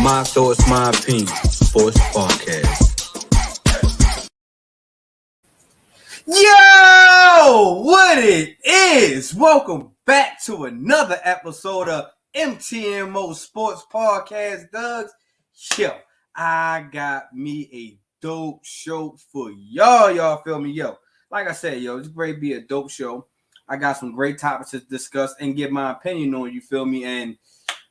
My thoughts, my opinion. Sports Podcast. Yo, what it is? Welcome back to another episode of MTMO Sports Podcast, Doug's. Yo, I got me a dope show for y'all. Y'all feel me? Yo, like I said, yo, it's great to be a dope show. I got some great topics to discuss and give my opinion on, you feel me? And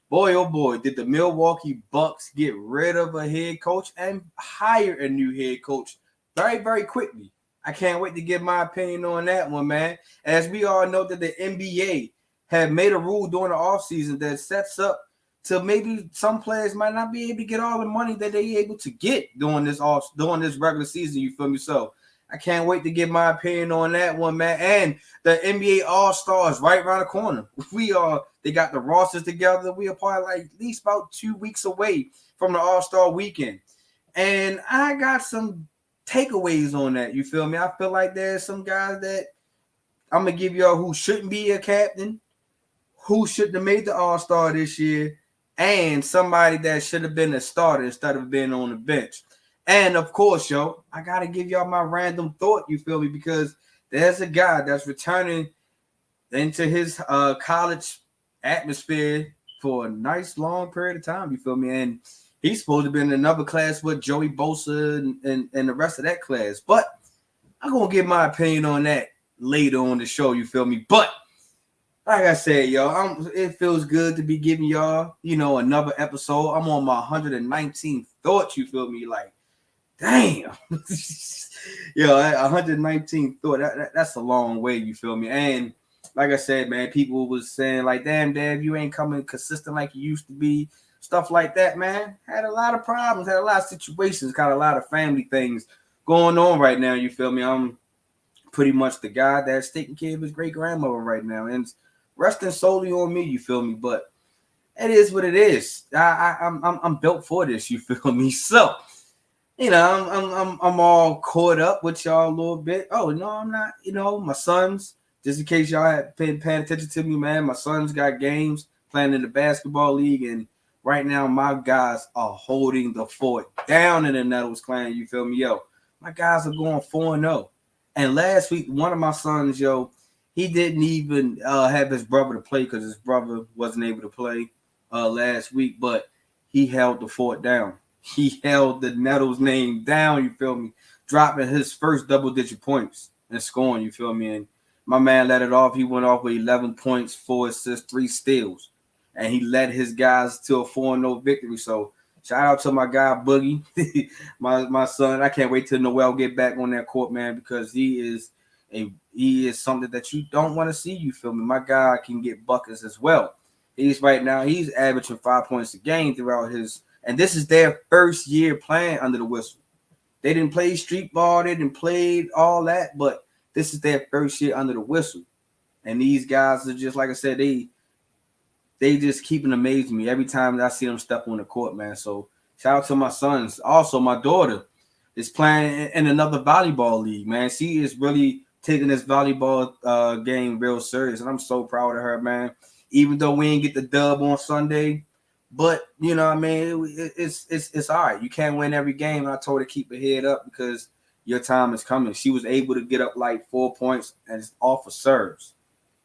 boy, oh boy, did the Milwaukee Bucks get rid of a head coach and hire a new head coach very, very quickly. I can't wait to give my opinion on that one, man. As we all know that the NBA have made a rule during the offseason that sets up to maybe some players might not be able to get all the money that they're able to get during this regular season, you feel me? So I can't wait to give my opinion on that one, man. And the NBA AllStar is right around the corner. They got the rosters together. We are probably like at least about 2 weeks away from the AllStar weekend. And I got some takeaways on that, you feel me? I feel like there's some guys that I'm going to give y'all who shouldn't be a captain, who shouldn't have made the All-Star this year, and somebody that should have been a starter instead of being on the bench. And, of course, yo, I got to give y'all my random thought, you feel me, because there's a guy that's returning into his college atmosphere for a nice long period of time, you feel me? And he's supposed to be in another class with Joey Bosa and the rest of that class. But I'm going to give my opinion on that later on the show, you feel me? But like I said, yo, it feels good to be giving y'all, another episode. I'm on my 119th thought, you feel me? Like, damn. Yo, 119th thought, that's a long way, you feel me? And like I said, man, people was saying like, damn, Dad, you ain't coming consistent like you used to be. Stuff like that, man. Had a lot of problems, had a lot of situations, got a lot of family things going on right now, you feel me? I'm pretty much the guy that's taking care of his great-grandmother right now, and it's resting solely on me, you feel me? But it is what it is. I'm built for this, you feel me? So, I'm all caught up with y'all a little bit. Oh, no, I'm not. My sons, just in case y'all have been paying attention to me, man, my sons got games playing in the basketball league, and right now, my guys are holding the fort down in the Nettles clan. You feel me? Yo, my guys are going 4-0. And last week, one of my sons, yo, he didn't even have his brother to play because his brother wasn't able to play last week, but he held the fort down. He held the Nettles name down, you feel me? Dropping his first double-digit points and scoring, you feel me? And my man let it off. He went off with 11 points, 4 assists, 3 steals. And he led his guys to a 4-0 victory. So shout out to my guy Boogie, my son. I can't wait till Noel get back on that court, man, because he is something that you don't want to see. You feel me? My guy can get buckets as well. He's averaging 5 points a game throughout and this is their first year playing under the whistle. They didn't play street ball, they didn't play all that, but this is their first year under the whistle. And these guys are just, like I said, they just keep amazing me every time I see them step on the court, man. So shout out to my sons. Also, my daughter is playing in another volleyball league, man. She is really taking this volleyball game real serious, and I'm so proud of her, man. Even though we didn't get the dub on Sunday, but you know what I mean, it's all right. You can't win every game. And I told her to keep her head up because your time is coming. She was able to get up like 4 points and it's off of serves.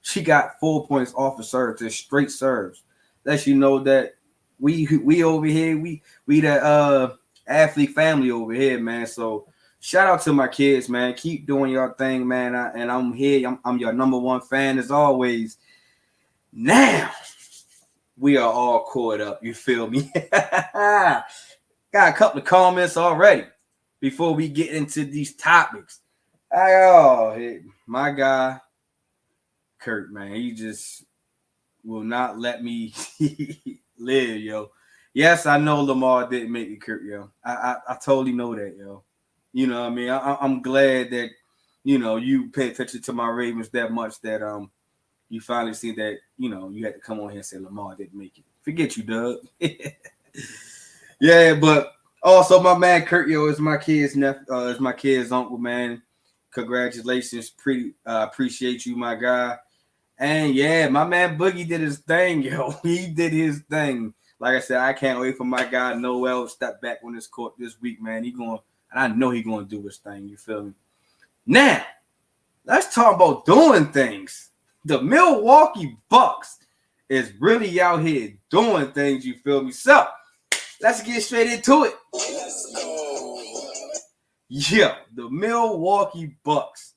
She got 4 points off of serves, just straight serves. Lets you know that we over here, we the athlete family over here, man. So shout out to my kids, man. Keep doing your thing, man. And I'm here. I'm your number one fan as always. Now we are all caught up. You feel me? Got a couple of comments already before we get into these topics. My guy Kurt, man, he just will not let me live, yo. Yes, I know Lamar didn't make it, Kurt, yo. I totally know that, yo. You know what I mean? I'm glad that, you pay attention to my Ravens that much that you finally see that, you had to come on here and say Lamar didn't make it. Forget you, Doug. Yeah, but also my man Kurt, yo, is my kid's uncle, man. Congratulations. Appreciate you, my guy. And yeah, my man Boogie did his thing, yo. He did his thing. like I said, I can't wait for my guy Noel to step back on this court this week, man. And I know he's going to do his thing. You feel me? Now, let's talk about doing things. The Milwaukee Bucks is really out here doing things. You feel me? So, let's get straight into it. Let's go. Yeah, the Milwaukee Bucks.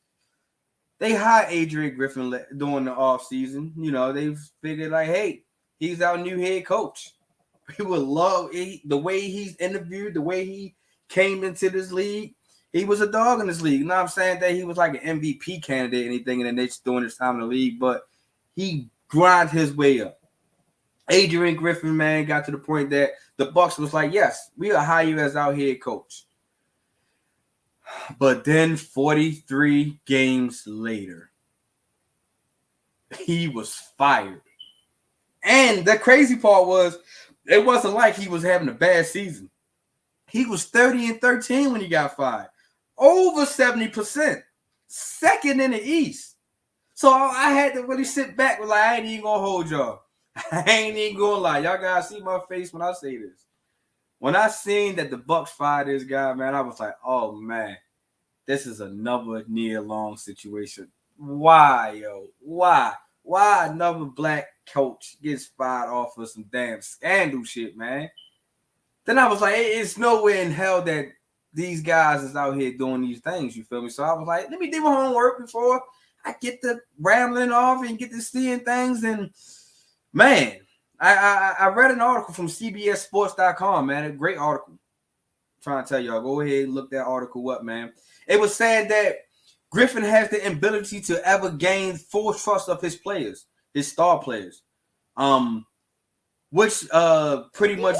They hired Adrian Griffin during the offseason. You know, they figured like, hey, he's our new head coach. We would love the way he's interviewed, the way he came into this league. He was a dog in this league. You know what I'm saying? That he was like an MVP candidate, anything in the nature during his time in the league, but he grinded his way up. Adrian Griffin, man, got to the point that the Bucks was like, yes, we'll hire you as our head coach. But then 43 games later, he was fired. And the crazy part was, it wasn't like he was having a bad season. He was 30-13 when he got fired. Over 70%. Second in the East. So I had to really sit back with like, I ain't even gonna hold y'all. I ain't even gonna lie. Y'all gotta see my face when I say this. When I seen that the Bucks fired this guy, man, I was like, oh man, this is another near-long situation. Why, yo? Why? Why another black coach gets fired off of some damn scandal shit, man? Then I was like, it's nowhere in hell that these guys is out here doing these things, you feel me? So I was like, let me do my homework before I get to rambling off and get to seeing things. And man, I read an article from CBSSports.com, man, a great article. I'm trying to tell y'all, go ahead and look that article up, man. It was saying that Griffin has the ability to ever gain full trust of his players, his star players, which pretty much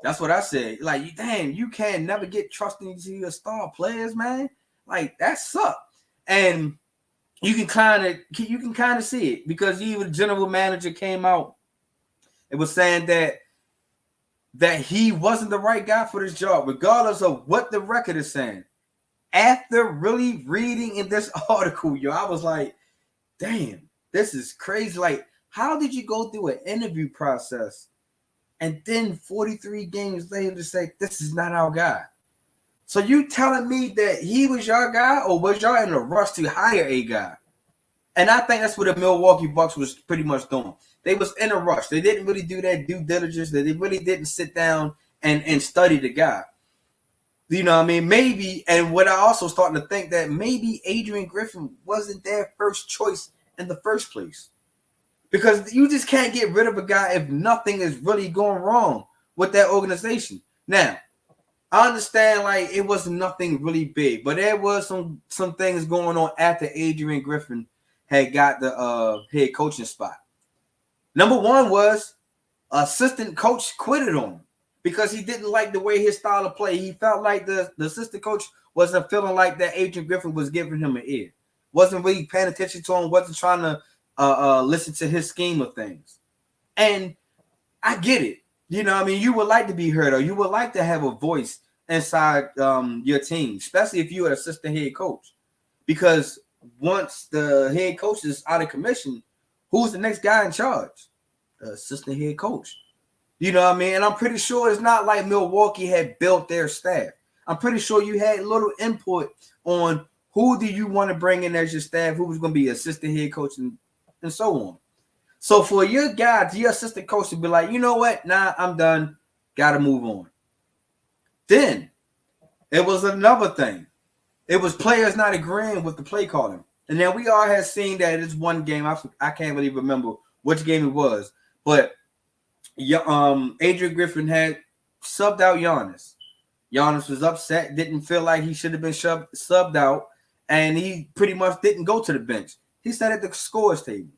that's what I said. Like, damn, you can never get trusted into your star players, man. Like, that sucks. And you can kind of see it because even the general manager came out. It was saying that he wasn't the right guy for this job, regardless of what the record is saying. After really reading in this article, yo, I was like, damn, this is crazy. Like, how did you go through an interview process and then 43 games later to say, this is not our guy? So you telling me that he was your guy, or was y'all in a rush to hire a guy? And I think that's what the Milwaukee Bucks was pretty much doing. They was in a rush. They didn't really do that due diligence. They really didn't sit down and study the guy. You know what I mean? Maybe, and what I also starting to think that maybe Adrian Griffin wasn't their first choice in the first place. Because you just can't get rid of a guy if nothing is really going wrong with that organization. Now, I understand like it was nothing really big, but there was some things going on after Adrian Griffin had got the head coaching spot. Number one was assistant coach quitted on him because he didn't like the way his style of play. He felt like the assistant coach wasn't feeling like that Adrian Griffin was giving him an ear. Wasn't really paying attention to him, wasn't trying to listen to his scheme of things. And I get it. You know what I mean? You would like to be heard, or you would like to have a voice inside your team, especially if you're an assistant head coach. Because once the head coach is out of commission, who's the next guy in charge? The assistant head coach. You know what I mean? And I'm pretty sure it's not like Milwaukee had built their staff. I'm pretty sure you had little input on who do you want to bring in as your staff, who was going to be assistant head coach, and so on. So for your guy, your assistant coach to be like, you know what? Nah, I'm done. Got to move on. Then it was another thing. It was players not agreeing with the play calling. And then we all had seen that it's one game. I can't really remember which game it was. But Adrian Griffin had subbed out Giannis. Giannis was upset, didn't feel like he should have been subbed out, and he pretty much didn't go to the bench. He sat at the scores table.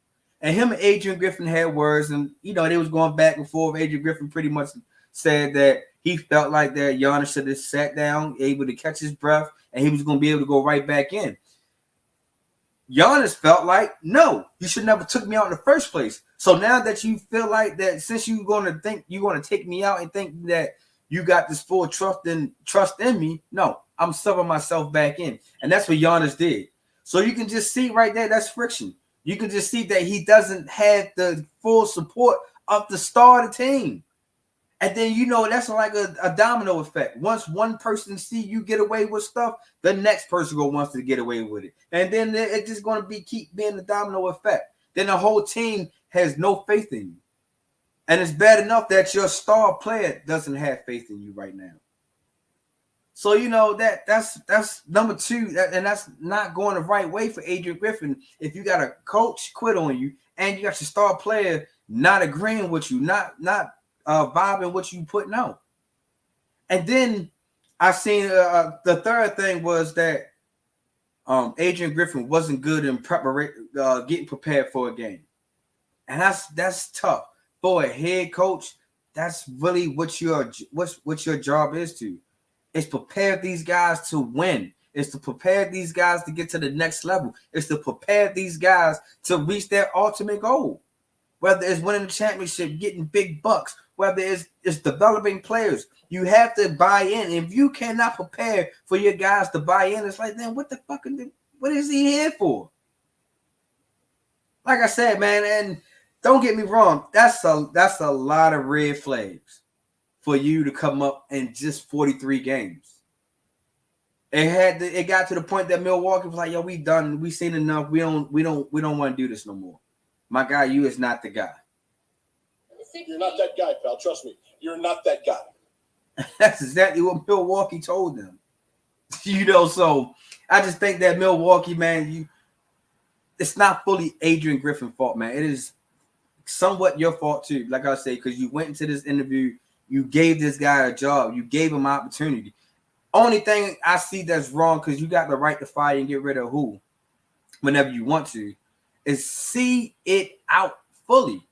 And him and Adrian Griffin had words, and, you know, they was going back and forth. Adrian Griffin pretty much said that he felt like that Giannis should have sat down, able to catch his breath, and he was going to be able to go right back in. Giannis felt like, no, you should never took me out in the first place. So now that you feel like that, since you're going to think you're going to take me out and think that you got this full trust in me, no, I'm subbing myself back in. And that's what Giannis did. So you can just see right there, that's friction. You can just see that he doesn't have the full support of the star of the team. And then, that's like a domino effect. Once one person see you get away with stuff, the next person wants to get away with it. And then it's just going to keep being the domino effect. Then the whole team has no faith in you. And it's bad enough that your star player doesn't have faith in you right now. So, that's number two. And that's not going the right way for Adrian Griffin. If you got a coach quit on you and you got your star player not agreeing with you, not vibing what you putting out. And then I seen the third thing was that Adrian Griffin wasn't good in getting prepared for a game. And that's tough for a head coach. That's really what your job is to. It's prepare these guys to win. It's to prepare these guys to get to the next level. It's to prepare these guys to reach their ultimate goal. Whether it's winning the championship, getting big bucks, whether it's developing players, you have to buy in. If you cannot prepare for your guys to buy in, it's like, then what is he here for? Like I said, man, and don't get me wrong, that's a lot of red flags for you to come up in just 43 games. It got to the point that Milwaukee was like, yo, we done, we seen enough. We don't want to do this no more. My guy, you is not the guy. You're not that guy, pal. Trust me. You're not that guy. That's exactly what Milwaukee told them. So I just think that Milwaukee, man, it's not fully Adrian Griffin's fault, man. It is somewhat your fault too. Like I say, because you went into this interview, you gave this guy a job, you gave him opportunity. Only thing I see that's wrong, because you got the right to fire and get rid of who whenever you want to, is see it out fully.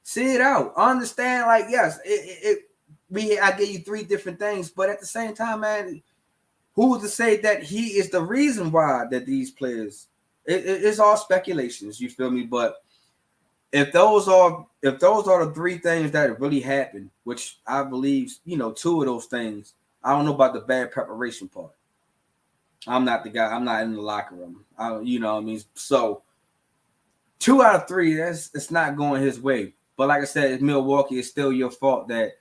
See it out. Understand, like, yes, I gave you three different things, but at the same time, man, who's to say that he is the reason why that these players? It's all speculations, you feel me? But if those are the three things that really happened, which I believe, two of those things, I don't know about the bad preparation part. I'm not the guy. I'm not in the locker room. You know what I mean? So 2 out of 3, it's not going his way. But like I said, Milwaukee is still your fault that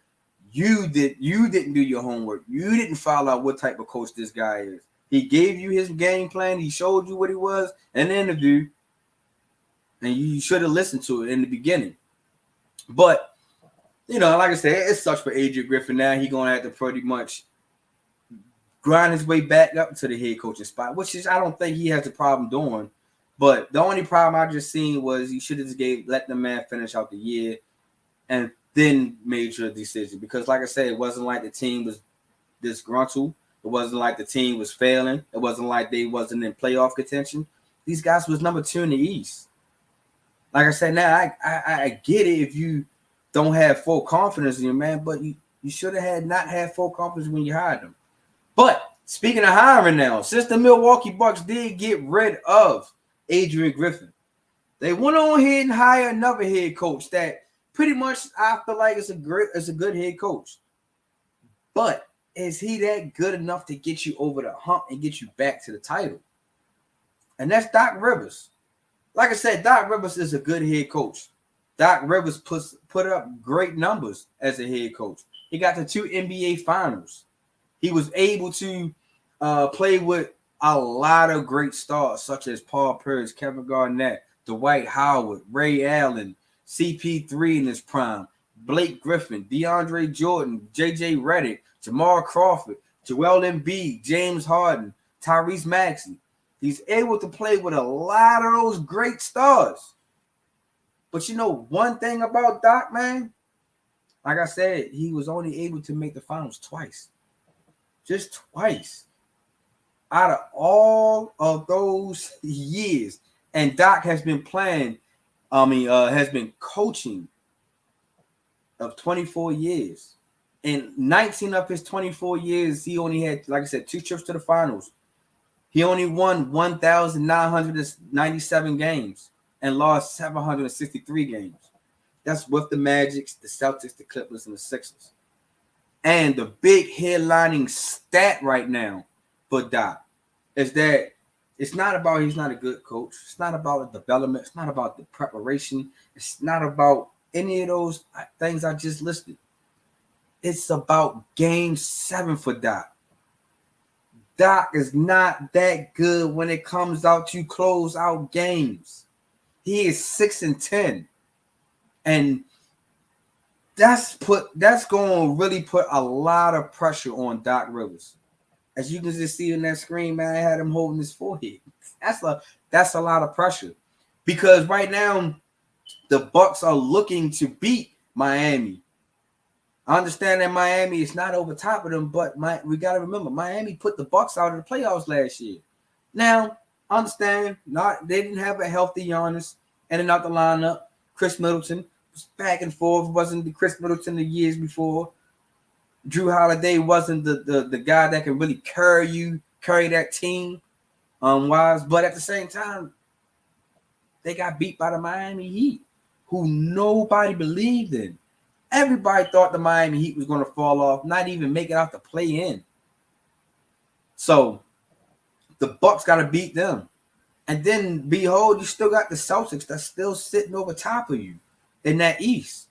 you didn't do your homework. You didn't find out what type of coach this guy is. He gave you his game plan. He showed you what he was in the interview, and you should have listened to it in the beginning. But like I said, it sucks for Adrian Griffin. Now he's gonna have to pretty much grind his way back up to the head coaching spot, which is I don't think he has a problem doing. But the only problem I just seen was he should have just let the man finish out the year and then made your decision. Because like I said, it wasn't like the team was disgruntled. It wasn't like the team was failing. It wasn't like they wasn't in playoff contention. These guys was number 2 in the East. Like I said, now I get it if you don't have full confidence in your man, but you should have not had full confidence when you hired him. But speaking of hiring now, since the Milwaukee Bucks did get rid of Adrian Griffin, they went on ahead and hired another head coach that pretty much I feel like is a good head coach. But is he that good enough to get you over the hump and get you back to the title? And that's Doc Rivers. Like I said, Doc Rivers is a good head coach. Doc Rivers put up great numbers as a head coach. He got to 2 NBA finals. He was able to play with a lot of great stars, such as Paul Pierce, Kevin Garnett, Dwight Howard, Ray Allen, CP3 in his prime, Blake Griffin, DeAndre Jordan, JJ Redick, Jamal Crawford, Joel Embiid, James Harden, Tyrese Maxey. He's able to play with a lot of those great stars. But one thing about Doc, man, like I said, he was only able to make the finals twice. Just twice. Out of all of those years. And Doc has been has been coaching of 24 years. In 19 of his 24 years, he only had, like I said, 2 trips to the finals. He only won 1,997 games and lost 763 games. That's with the Magic, the Celtics, the Clippers, and the Sixers. And the big headlining stat right now for Doc is that it's not about he's not a good coach. It's not about the development. It's not about the preparation. It's not about any of those things I just listed. It's about Game 7 for Doc. Doc is not that good when it comes out to close out games. He is 6-10, and that's going to really put a lot of pressure on Doc Rivers. As you can just see on that screen, man, I had him holding his forehead. That's a lot of pressure, because right now the Bucks are looking to beat Miami. I understand that Miami is not over top of them, but we got to remember Miami put the Bucks out of the playoffs last year. Now, understand, they didn't have a healthy Giannis in and out the lineup. Chris Middleton was back and forth. Wasn't the Chris Middleton the years before. Drew Holiday wasn't the guy that can really carry that team wise. But at the same time, they got beat by the Miami Heat, who nobody believed in. Everybody thought the Miami Heat was going to fall off, not even make it out to play-in. So the Bucks got to beat them. And then, behold, you still got the Celtics that's still sitting over top of you in that East.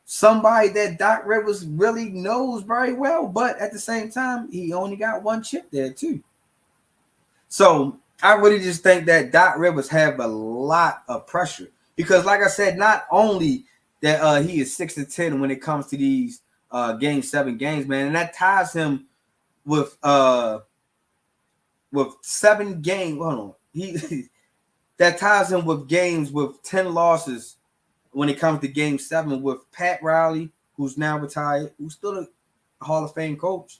Somebody that Doc Rivers really knows very well, but at the same time, he only got one chip there too. So I really just think that Doc Rivers have a lot of pressure because, like I said, not only that he is 6-10 when it comes to these Game 7 games, man, and that ties him with 7 games. Hold on, that ties him with games with 10 losses when it comes to Game 7 with Pat Riley, who's now retired, who's still a Hall of Fame coach,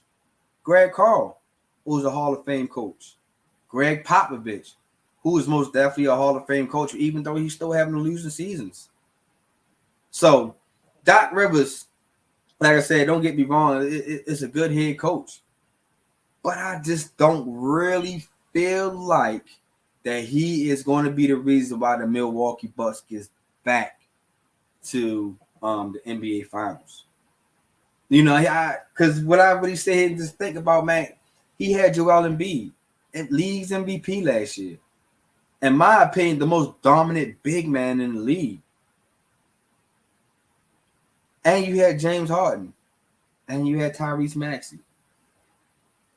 Greg Carl, who's a Hall of Fame coach, Greg Popovich, who is most definitely a Hall of Fame coach, even though he's still having losing seasons. So Doc Rivers, like I said, don't get me wrong, it's a good head coach. But I just don't really feel like that he is going to be the reason why the Milwaukee Bucks gets back to the NBA Finals. You know, because what I really sit here and just think about, man, he had Joel Embiid, league's MVP last year. In my opinion, the most dominant big man in the league. And you had James Harden. And you had Tyrese Maxey.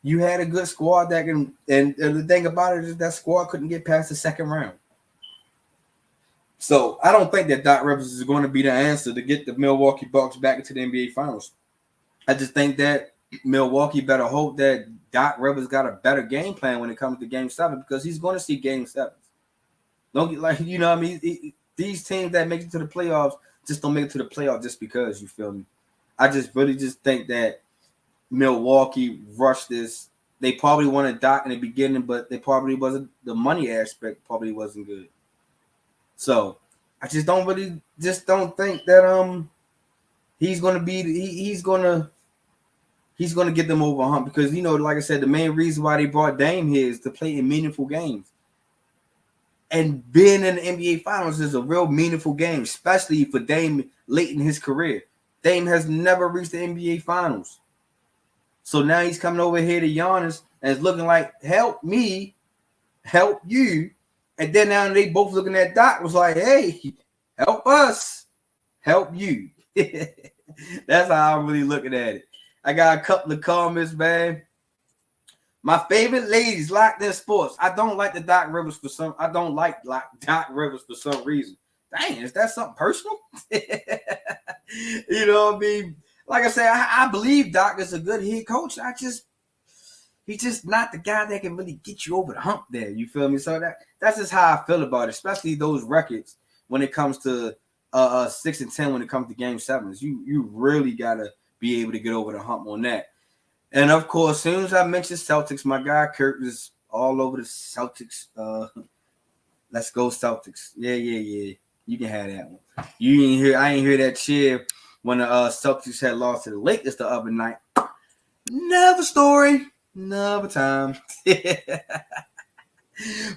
You had a good squad that can, and the thing about it is that squad couldn't get past the second round. So I don't think that Doc Rivers is going to be the answer to get the Milwaukee Bucks back into the NBA Finals. I just think that Milwaukee better hope that Doc Rivers got a better game plan when it comes to Game 7 because he's going to see Game 7. Don't get like, you know what I mean? These teams that make it to the playoffs just don't make it to the playoffs just because, you feel me? I just really just think that Milwaukee rushed this. They probably wanted Doc in the beginning, but they probably wasn't, the money aspect probably wasn't good. So I just don't think that he's gonna be he's gonna get them over a hump because, you know, like I said, the main reason why they brought Dame here is to play in meaningful games. And being in the NBA Finals is a real meaningful game, especially for Dame late in his career. Dame has never reached the NBA Finals. So now he's coming over here to Giannis and it's looking like, help me, help you. And then now they both looking at Doc was like, hey, help us, help you. That's how I'm really looking at it. I got a couple of comments, man. My favorite ladies locked in sports. I don't like Doc Rivers for some reason. Dang, is that something personal? You know what I mean? Like I said, I believe Doc is a good head coach. He's just not the guy that can really get you over the hump there. You feel me? So that's just how I feel about it, especially those records when it comes to 6-10 when it comes to Game 7s. You really gotta be able to get over the hump on that. And of course, as soon as I mentioned Celtics, my guy Kurt is all over the Celtics. Let's go Celtics. Yeah. You can have that one. I ain't hear that cheer when the Celtics had lost to the Lakers the other night. Never story, never time.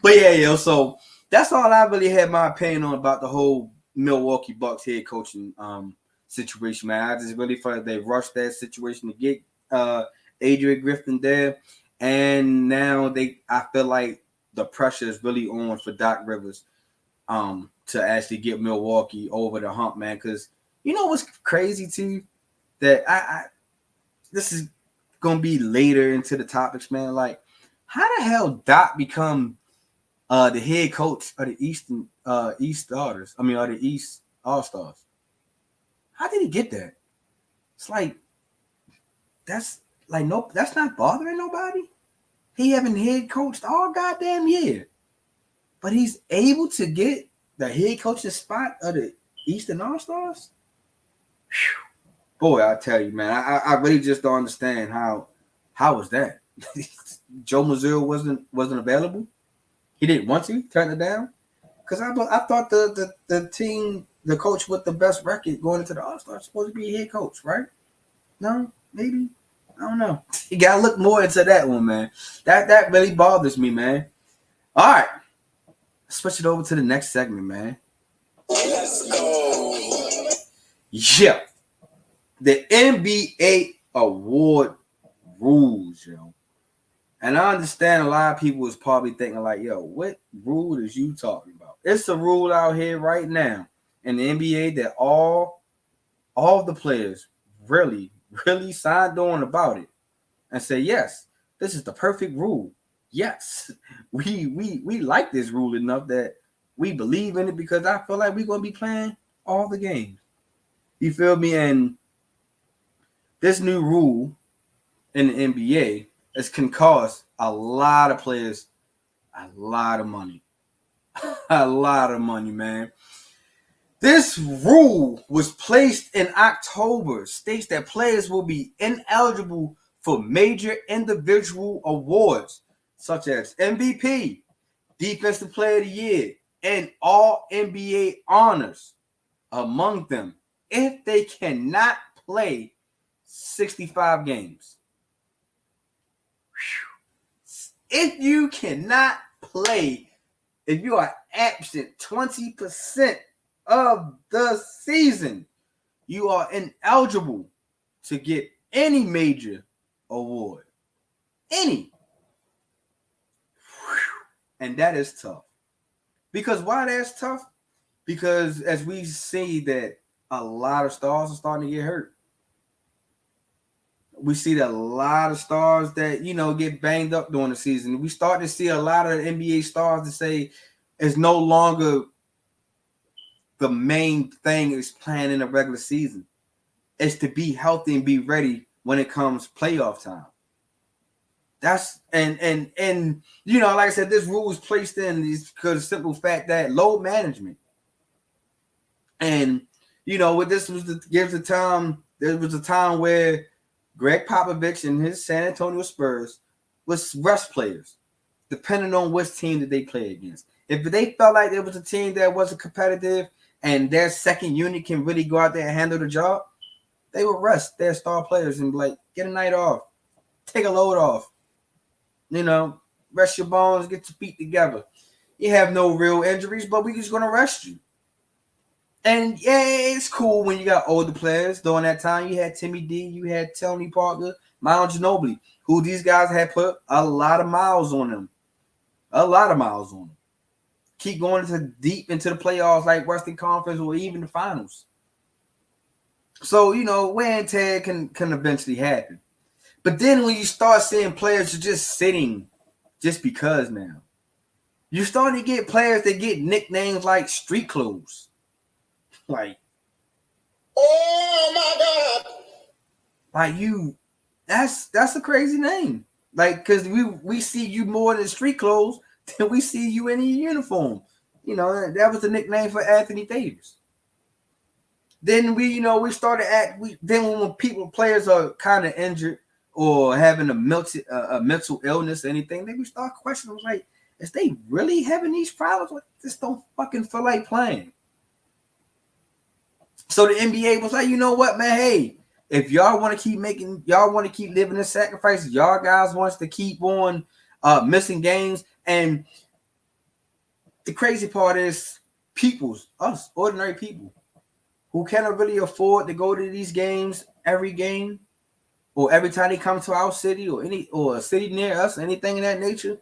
But yeah, so that's all I really had my opinion on about the whole Milwaukee Bucks head coaching situation, man. I just really felt like they rushed that situation to get Adrian Griffin there, and now I feel like the pressure is really on for Doc Rivers to to actually get Milwaukee over the hump, man. Because you know what's crazy too, that I this is gonna be later into the topics, man. Like, how the hell Doc become the head coach of the East Starters? I mean, or the East All-Stars. How did he get that? It's like that's not bothering nobody. He haven't head coached all goddamn year, but he's able to get the head coaching spot of the Eastern All-Stars. Boy, I tell you, man, I really just don't understand how was that? Joe Mazzulla wasn't available. He didn't want to turn it down because I thought the team, the coach with the best record going into the All-Star, supposed to be a head coach, right? No, maybe, I don't know. You gotta look more into that one, man. That really bothers me, man. All right, switch it over to the next segment, man. Let's go. Yeah, the NBA award rules, yo. And I understand a lot of people is probably thinking like, yo, what rule is you talking about? It's a rule out here right now in the NBA that all of the players really signed on about it and say, yes, this is the perfect rule. Yes, we like this rule enough that we believe in it because I feel like we're going to be playing all the games. You feel me? And this new rule in the NBA can cost a lot of players a lot of money. A lot of money, man. This rule was placed in October, states that players will be ineligible for major individual awards such as MVP, Defensive Player of the Year, and all NBA honors among them if they cannot play 65 games. If you cannot play, if you are absent 20% of the season, you are ineligible to get any major award. Any. And that is tough. Because why that's tough? Because as we see that a lot of stars are starting to get hurt. We see that a lot of stars that, get banged up during the season. We start to see a lot of NBA stars to say it's no longer the main thing is playing in a regular season. It's to be healthy and be ready when it comes playoff time. That's and like I said, this rule was placed in because of the simple fact that load management. And what this was there was a time where Greg Popovich and his San Antonio Spurs was rest players, depending on which team that they play against. If they felt like there was a team that wasn't competitive and their second unit can really go out there and handle the job, they would rest their star players and be like, get a night off, take a load off, rest your bones, get your feet together. You have no real injuries, but we're just going to rest you. And yeah, it's cool when you got older players. During that time, you had Timmy D, you had Tony Parker, Miles Ginobili, who these guys had put a lot of miles on them. Keep going deep into the playoffs like Western Conference or even the finals. So, wear and tear can eventually happen. But then when you start seeing players just sitting just because now, you're starting to get players that get nicknames like street clothes. Like, oh my God! Like that's a crazy name. Like, because we see you more in street clothes than we see you in a uniform. That was the nickname for Anthony Davis. Then we started when players are kind of injured or having a mental illness or anything, then we start questioning like, is they really having these problems? Like, just don't fucking feel like playing. So the NBA was like, you know what, man? Hey, if y'all want to keep living this sacrifice, y'all guys wants to keep on missing games. And the crazy part is us ordinary people who cannot really afford to go to these games every game or every time they come to our city or a city near us, anything of that nature,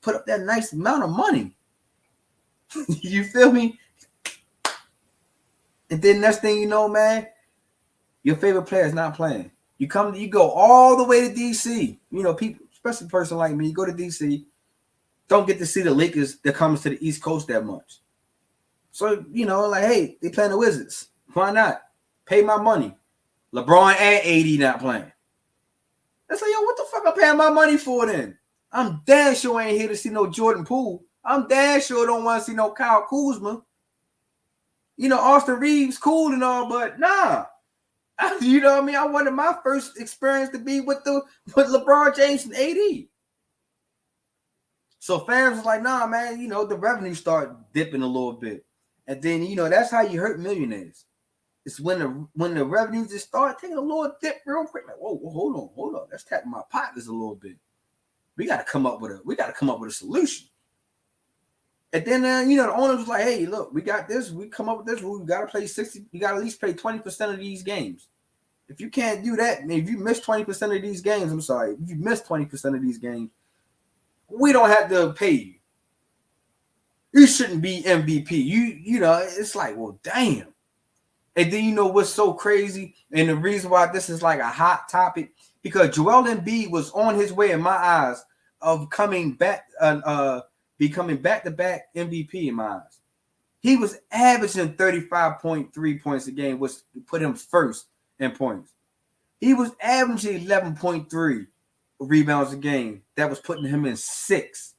put up that nice amount of money. You feel me? And then next thing you know, man, your favorite player is not playing. You go all the way to DC. You know, people, especially a person like me, you go to DC, don't get to see the Lakers that comes to the East Coast that much. So, you know, like, hey, they playing the Wizards. Why not? Pay my money. LeBron and AD not playing. It's like, yo, what the fuck I'm paying my money for then? I'm damn sure I ain't here to see no Jordan Poole. I'm damn sure don't want to see no Kyle Kuzma. You know, Austin Reeves, cool and all, but nah. You know what I mean? I wanted my first experience to be with LeBron James and AD. So fans was like, nah, man, you know, the revenue start dipping a little bit. And then, you know, that's how you hurt millionaires. It's when the revenues just start taking a little dip real quick. Like, whoa, hold on. Let's tap my pockets a little bit. We gotta come up with a solution. And then you know, the owner was like, hey, look, we got this. We come up with this rule. You gotta play 60, you gotta at least play 20% of these games. If you can't do that, if you miss 20% of these games, I'm sorry, if you miss 20% of these games, we don't have to pay you. You shouldn't be MVP. You know, it's like, well, damn. And then you know what's so crazy, and the reason why this is like a hot topic, because Joel Embiid was on his way, in my eyes, of becoming back-to-back MVP in my eyes. He was averaging 35.3 points a game, which put him first in points. He was averaging 11.3 rebounds a game. That was putting him in 6th.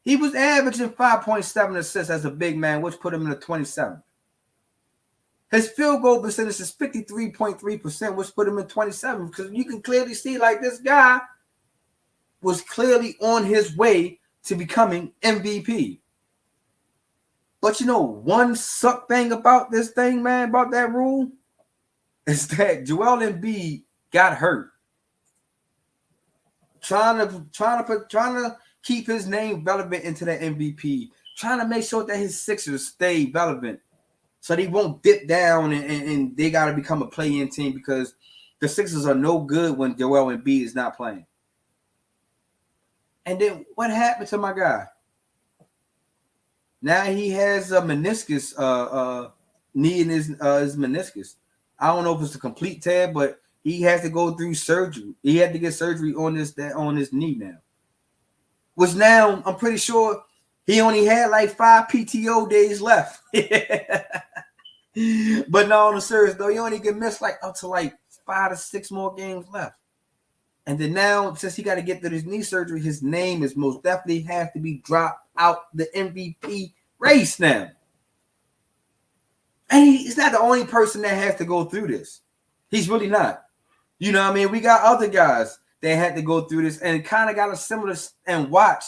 He was averaging 5.7 assists as a big man, which put him in the 27th. His field goal percentage is 53.3%, which put him in 27th. Because you can clearly see, like, this guy was clearly on his way to becoming MVP. But you know, one suck thing about this thing, man, about that rule, is that Joel Embiid got hurt. Trying to keep his name relevant into the MVP, trying to make sure that his Sixers stay relevant, so they won't dip down and they got to become a play-in team, because the Sixers are no good when Joel Embiid is not playing. And then what happened to my guy? Now he has a meniscus, knee in his meniscus. I don't know if it's a complete tear, but he has to go through surgery. He had to get surgery on his knee now. Which now I'm pretty sure he only had like 5 PTO days left. But no, on the serious though, he only can miss like up to like 5 to 6 more games left. And then now, since he got to get through his knee surgery, his name is most definitely have to be dropped out the MVP race now. And he's not the only person that has to go through this. He's really not. You know what I mean? We got other guys that had to go through this and kind of got a similar, and watch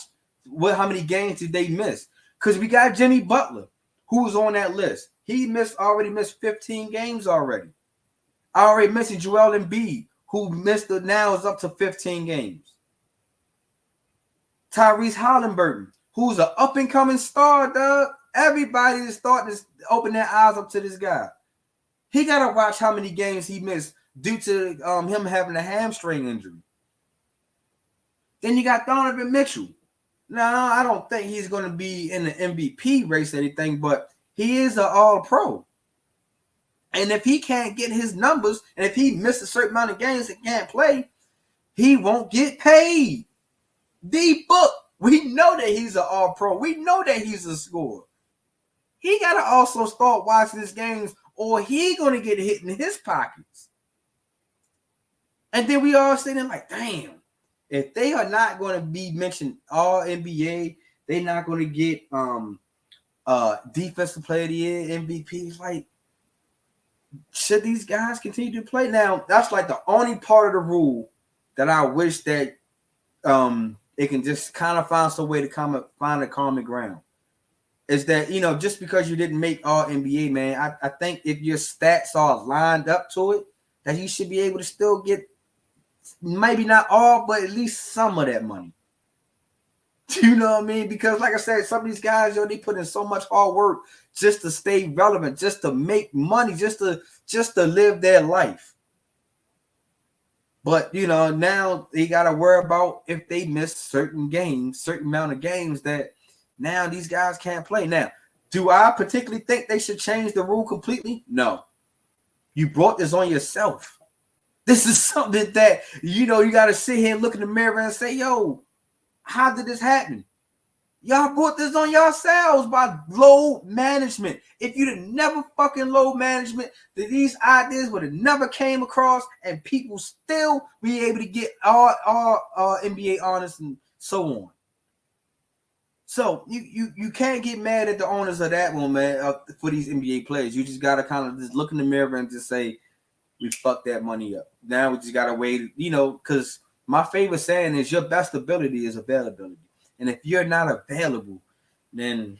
how many games did they miss. Because we got Jimmy Butler, who was on that list. He already missed 15 games already. I already mentioned Joel Embiid, who missed it now is up to 15 games. Tyrese Halliburton, who's an up-and-coming star, dog. Everybody is starting to open their eyes up to this guy. He got to watch how many games he missed due to him having a hamstring injury. Then you got Donovan Mitchell. Now, I don't think he's going to be in the MVP race or anything, but he is an all-pro. And if he can't get his numbers, and if he misses a certain amount of games and can't play, he won't get paid. D-Book, we know that he's an all-pro. We know that he's a scorer. He got to also start watching his games, or he going to get hit in his pockets. And then we all sitting like, damn, if they are not going to be mentioned all NBA, they're not going to get defensive player of the year, MVPs. Like, should these guys continue to play? Now, that's like the only part of the rule that I wish that it can just kind of find some way to find a common ground. Is that, you know, just because you didn't make all NBA, man, I think if your stats are lined up to it, that you should be able to still get maybe not all, but at least some of that money. You know what I mean? Because like I said, some of these guys, they put in so much hard work just to stay relevant, just to make money, just to live their life. But, you know, now they got to worry about if they miss certain games, certain amount of games, that Now these guys can't play. Now, do I particularly think they should change the rule completely? No. You brought this on yourself. This is something that, you got to sit here and look in the mirror and say, yo, how did this happen? Y'all brought this on yourselves by load management. If you'd have never fucking load management, then these ideas would have never came across and people still be able to get all NBA honors and so on. So you can't get mad at the owners of that one, man, for these NBA players. You just got to kind of just look in the mirror and just say, we fucked that money up. Now we just got to wait, because my favorite saying is your best ability is availability. And if you're not available, then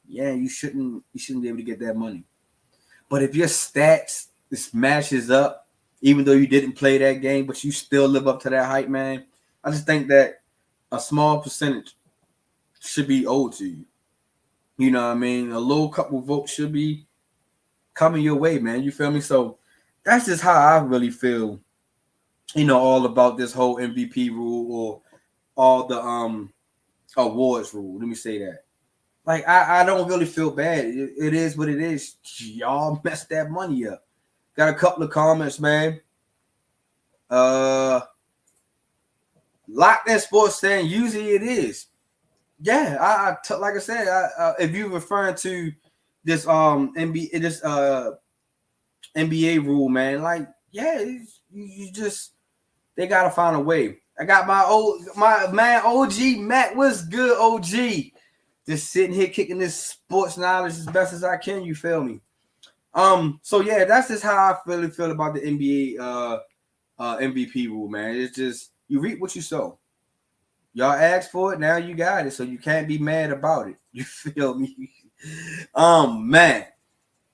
yeah, you shouldn't be able to get that money. But if your stats matches up, even though you didn't play that game, but you still live up to that hype, man, I just think that a small percentage should be owed to you. You know what I mean? A little couple votes should be coming your way, man. You feel me? So that's just how I really feel, all about this whole MVP rule or all the awards rule. Let me say that. Like, I don't really feel bad. It is what it is. Y'all messed that money up. Got a couple of comments, man. Locked In Sports saying usually it is. Yeah, like I said, if you're referring to this NBA rule, man, like, yeah, you just, they gotta find a way. I got my man OG Matt. What's good, OG? Just sitting here kicking this sports knowledge as best as I can. You feel me? So yeah, that's just how I really feel about the NBA MVP rule, man. It's just you reap what you sow. Y'all asked for it, now you got it, so you can't be mad about it. You feel me? Man,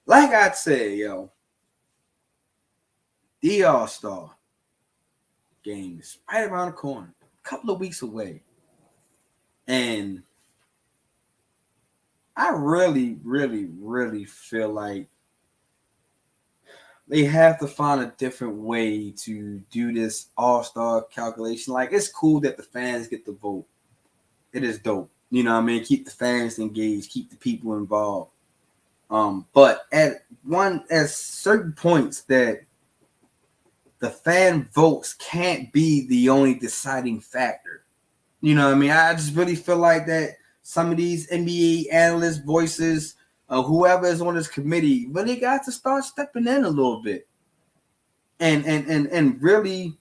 like I said, yo, the AllStar game is right around the corner, a couple of weeks away, and I really, really, really feel like they have to find a different way to do this all-star calculation. Like, it's cool that the fans get the vote. It is dope. You know what I mean? Keep the fans engaged, keep the people involved. But at certain points that the fan votes can't be the only deciding factor. You know what I mean? I just really feel like that some of these NBA analyst voices, whoever is on this committee, really got to start stepping in a little bit and really,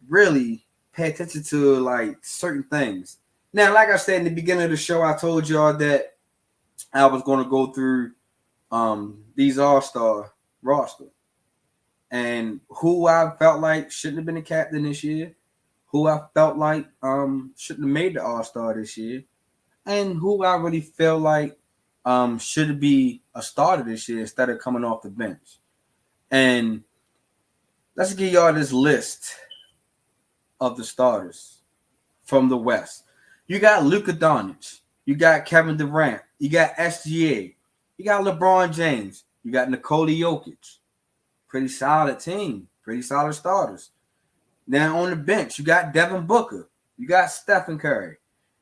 really pay attention to like certain things. Now, like I said in the beginning of the show, I told y'all that I was going to go through these all-star roster and who I felt like shouldn't have been the captain this year, who I felt like shouldn't have made the all-star this year, and who I really feel like should be a starter this year instead of coming off the bench. And let's give y'all this list of the starters from the West. You got Luka Doncic. You got Kevin Durant. You got SGA. You got LeBron James. You got Nikola Jokic. Pretty solid team. Pretty solid starters. Now on the bench, you got Devin Booker. You got Stephen Curry.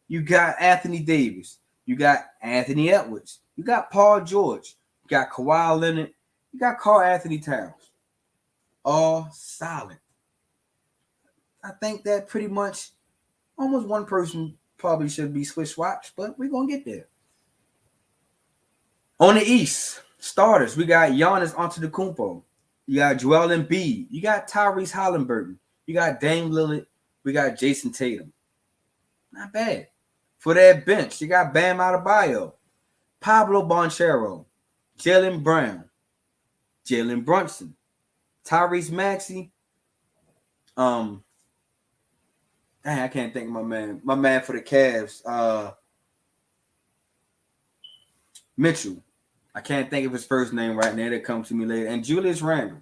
You got Anthony Davis. You got Anthony Edwards. You got Paul George. You got Kawhi Leonard. You got Karl Anthony Towns. All solid. I think that pretty much almost one person probably should be switch swapped, but we're going to get there. On the East, starters, we got Giannis Antetokounmpo. You got Joel Embiid. You got Tyrese Halliburton. You got Dame Lillard. We got Jason Tatum. Not bad. For that bench, you got Bam Adebayo, Pablo Banchero, Jaylen Brown, Jalen Brunson, Tyrese Maxey. Dang, I can't think of my man. My man for the Cavs, Mitchell. I can't think of his first name right now. That comes to me later. And Julius Randle.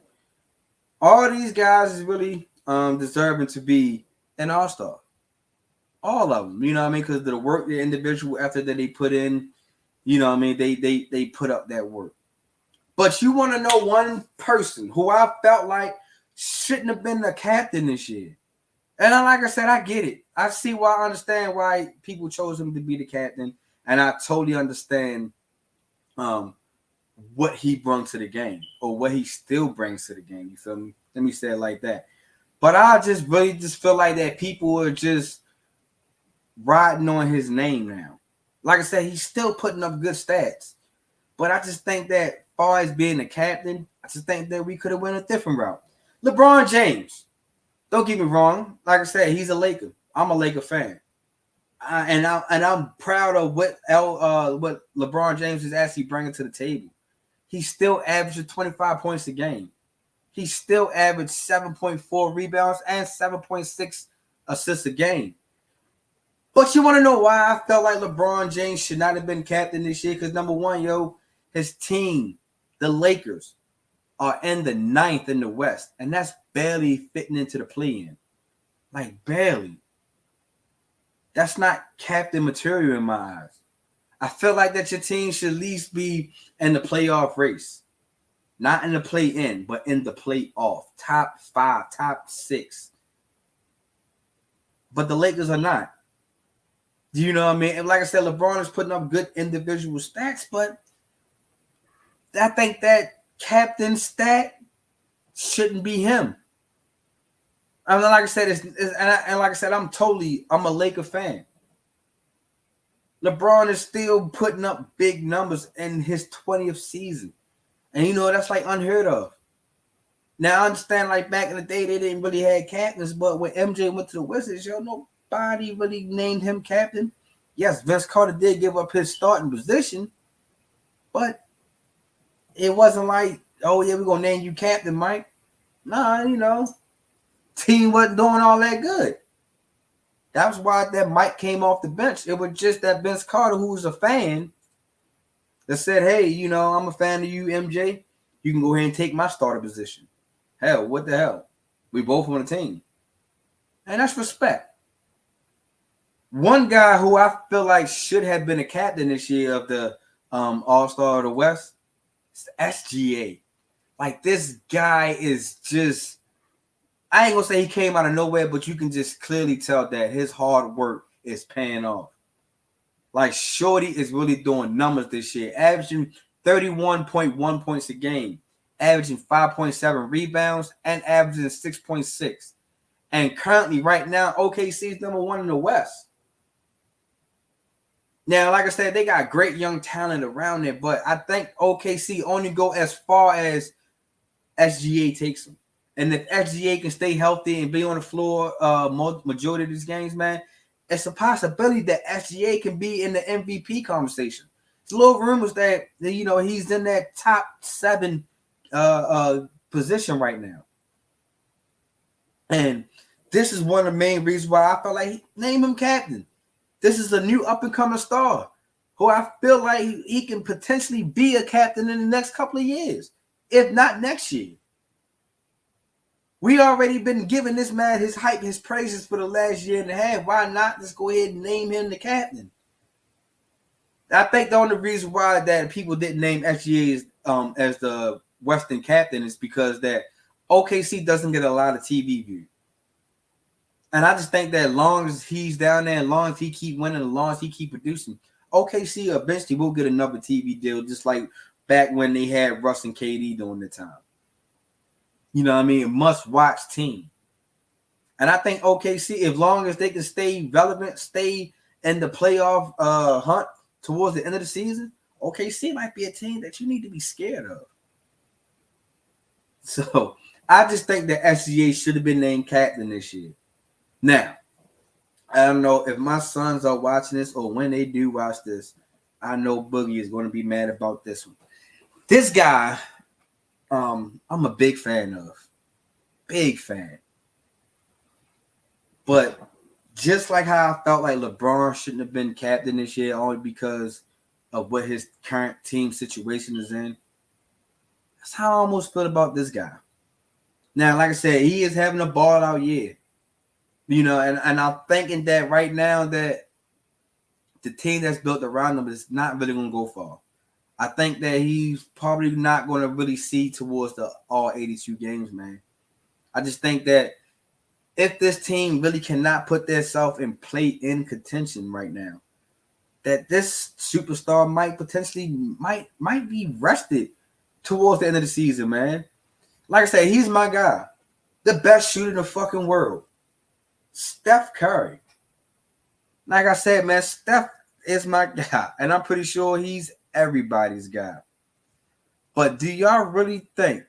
All these guys is really deserving to be an all-star. All of them, you know what I mean? Because of the work, the individual effort that they put in, you know what I mean? They put up that work. But you want to know one person who I felt like shouldn't have been the captain this year. And like I said, I get it. I understand why people chose him to be the captain. And I totally understand what he brings to the game or what he still brings to the game. You feel me? Let me say it like that. But I just really just feel like that people are just riding on his name now. Like I said, he's still putting up good stats. But I just think that as far as being the captain, I just think that we could have went a different route. LeBron James, don't get me wrong. Like I said, he's a Laker. I'm a Laker fan. And I'm proud of what LeBron James is actually bringing to the table. He still averages 25 points a game. He still averaged 7.4 rebounds and 7.6 assists a game. But you want to know why I felt like LeBron James should not have been captain this year? Because number one, his team, the Lakers, are in the 9th in the West. And that's barely fitting into the play-in. Like, barely. That's not captain material in my eyes. I feel like that your team should at least be in the playoff race. Not in the play-in, but in the playoff. Top 5, top 6. But the Lakers are not. Do you know what I mean? And like I said, LeBron is putting up good individual stats, but I think that captain stat shouldn't be him. I mean, like I said, like I said, I'm a Laker fan. LeBron is still putting up big numbers in his 20th season. And that's like unheard of. Now I understand like back in the day they didn't really have captains, but when MJ went to the Wizards, nobody really named him captain. Yes, Vince Carter did give up his starting position, but it wasn't like, oh yeah, we're gonna name you captain, Mike. Nah, team wasn't doing all that good. That's why that Mike came off the bench. It was just that Vince Carter, who was a fan, that said, hey, I'm a fan of you, MJ. You can go ahead and take my starter position. Hell, what the hell? We both on the team. And that's respect. One guy who I feel like should have been a captain this year of the AllStar of the West is SGA. Like, this guy is just, I ain't going to say he came out of nowhere, but you can just clearly tell that his hard work is paying off. Like, Shorty is really doing numbers this year, averaging 31.1 points a game, averaging 5.7 rebounds, and averaging 6.6. And currently, right now, OKC is number 1 in the West. Now, like I said, they got great young talent around there, but I think OKC only go as far as SGA takes them. And if SGA can stay healthy and be on the floor majority of these games, man, it's a possibility that SGA can be in the MVP conversation. It's little rumors that he's in that top 7 position right now. And this is one of the main reasons why I felt like name him captain. This is a new up-and-coming star who I feel like he can potentially be a captain in the next couple of years, if not next year. We already been giving this man his hype, his praises for the last year and a half. Why not just go ahead and name him the captain? I think the only reason why that people didn't name SGA as the Western captain is because that OKC doesn't get a lot of TV view. And I just think that as long as he's down there, as long as he keep winning, as long as he keep producing, OKC eventually will get another TV deal, just like back when they had Russ and KD during the time. You know what I mean? A must-watch team. And I think OKC, as long as they can stay relevant, stay in the playoff hunt towards the end of the season, OKC might be a team that you need to be scared of. So I just think that SGA should have been named captain this year. Now, I don't know if my sons are watching this or when they do watch this, I know Boogie is going to be mad about this one. This guy, I'm a big fan of. Big fan. But just like how I felt like LeBron shouldn't have been captain this year only because of what his current team situation is in, that's how I almost feel about this guy. Now, like I said, he is having a ball out year. And I'm thinking that right now that the team that's built around him is not really going to go far. I think that he's probably not going to really see towards the all 82 games, man. I just think that if this team really cannot put themselves in play-in contention right now, that this superstar might be rested towards the end of the season, man. Like I said, he's my guy. The best shooter in the fucking world. Steph Curry. Like I said, man, Steph is my guy. And I'm pretty sure he's everybody's guy. But do y'all really think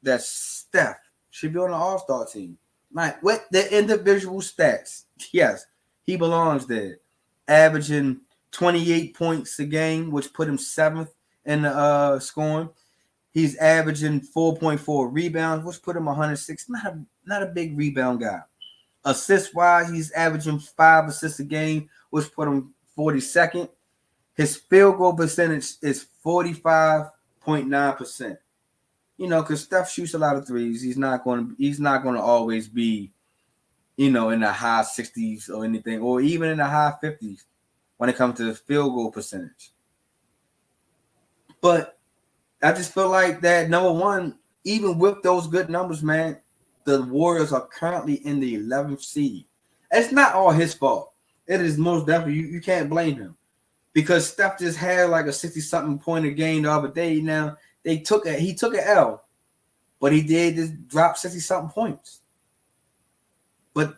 that Steph should be on the All-Star team? Like, with the individual stats, yes, he belongs there. Averaging 28 points a game, which put him 7th in the scoring. He's averaging 4.4 rebounds, which put him 106. Not a big rebound guy. Assist-wise, he's averaging 5 assists a game, which put him 42nd. His field goal percentage is 45.9%. You know, because Steph shoots a lot of threes. He's not going to always be, you know, in the high 60s or anything, or even in the high 50s when it comes to the field goal percentage. But I just feel like that, number one, even with those good numbers, man, the Warriors are currently in the 11th seed. It's not all his fault. It is most definitely, you can't blame him. Because Steph just had like a 60-something point a game the other day. Now, he took an L, but he did just drop 60-something points. But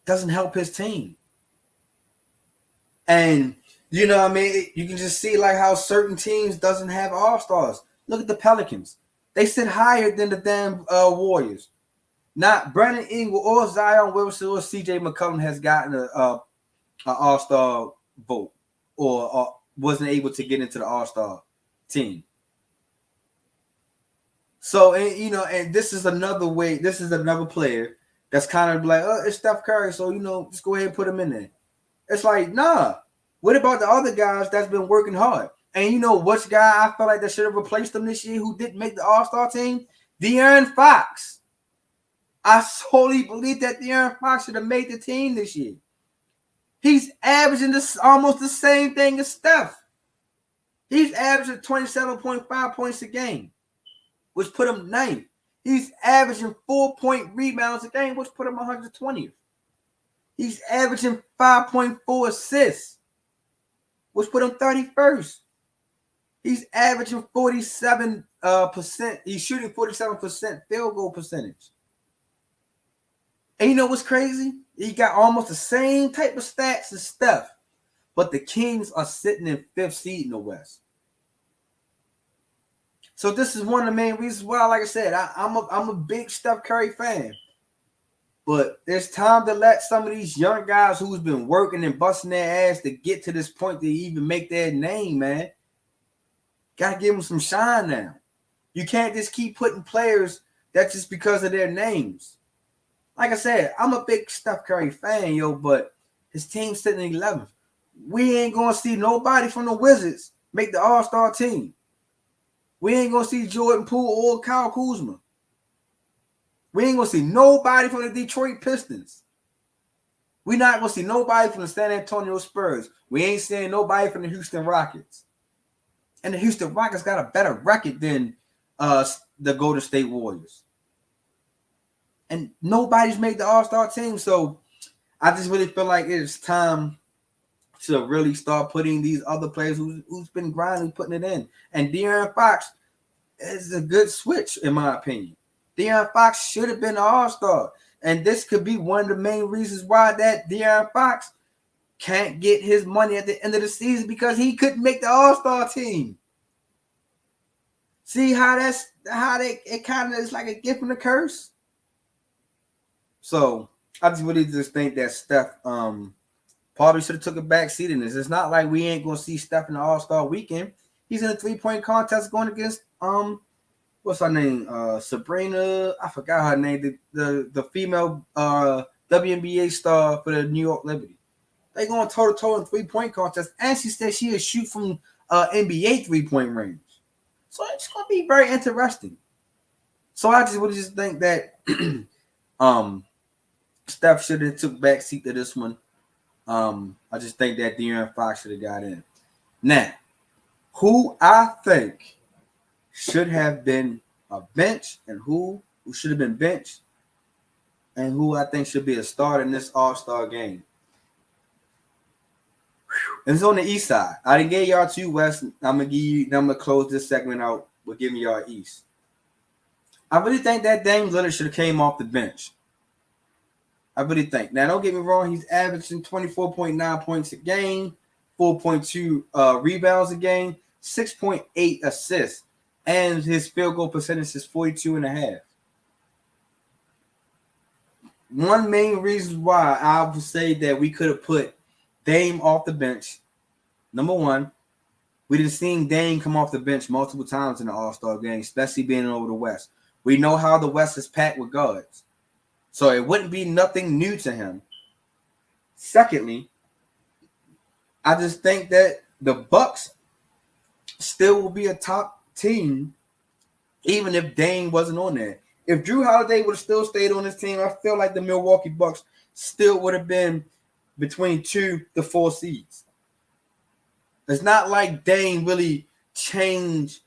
doesn't help his team. And, you know what I mean? You can just see like how certain teams doesn't have all-stars. Look at the Pelicans. They sit higher than the damn Warriors. Not Brandon Ingram or Zion Wilson or CJ McCollum has gotten an all-star vote or wasn't able to get into the all-star team. So, and, you know, and this is another way. This is another player that's kind of like, oh, it's Steph Curry, so, you know, just go ahead and put him in there. It's like, nah. What about the other guys that's been working hard? And you know which guy I feel like that should have replaced him this year who didn't make the All-Star team? De'Aaron Fox. I solely believe that De'Aaron Fox should have made the team this year. He's averaging almost the same thing as Steph. He's averaging 27.5 points a game, which put him 9th. He's averaging 4-point rebounds a game, which put him 120th. He's averaging 5.4 assists, which put him 31st. He's averaging 47%. He's shooting 47% field goal percentage. And you know what's crazy? He got almost the same type of stats as Steph, but the Kings are sitting in 5th seed in the West. So this is one of the main reasons why, like I said, I'm a big Steph Curry fan. But it's time to let some of these young guys who's been working and busting their ass to get to this point to even make their name, man. Got to give them some shine now. You can't just keep putting players that's just because of their names. Like I said, I'm a big Steph Curry fan, yo, but his team's sitting in 11th. We ain't going to see nobody from the Wizards make the All-Star team. We ain't going to see Jordan Poole or Kyle Kuzma. We ain't going to see nobody from the Detroit Pistons. We're not going to see nobody from the San Antonio Spurs. We ain't seeing nobody from the Houston Rockets. And the Houston Rockets got a better record than the Golden State Warriors. And nobody's made the All-Star team. So I just really feel like it's time to really start putting these other players who's been grinding, putting it in. And De'Aaron Fox is a good switch, in my opinion. De'Aaron Fox should have been an All-Star. And this could be one of the main reasons why that De'Aaron Fox can't get his money at the end of the season because he couldn't make the All-Star team. See how it kind of is like a gift and a curse? So I just really just think that Steph probably should have took a back seat in this. It's not like we ain't gonna see Steph in the All-Star weekend. He's in a 3-point contest going against what's her name? Sabrina, I forgot her name, the female WNBA star for the New York Liberty. They going toe-to-toe in 3-point contest, and she said she would shoot from NBA 3-point range. So it's gonna be very interesting. So I just would just think that Steph should have took back seat to this one. I just think that De'Aaron Fox should have got in. Now, who I think should have been a bench and who should have been benched and who I think should be a starter in this All-Star game. Whew. And it's on the east side. I didn't get y'all two west. I'm gonna close this segment out with giving y'all east. I really think that Dame Lillard should have came off the bench. I really think. Now, don't get me wrong. He's averaging 24.9 points a game, 4.2 rebounds a game, 6.8 assists, and his field goal percentage is 42.5. One main reason why I would say that we could have put Dame off the bench. Number one, we done seen Dame come off the bench multiple times in the All-Star game, especially being over the West. We know how the West is packed with guards. So it wouldn't be nothing new to him. Secondly, I just think that the Bucks still will be a top team even if Dame wasn't on there. If Drew Holiday would have still stayed on this team, I feel like the Milwaukee Bucks still would have been between 2 to 4 seeds. It's not like Dame really changed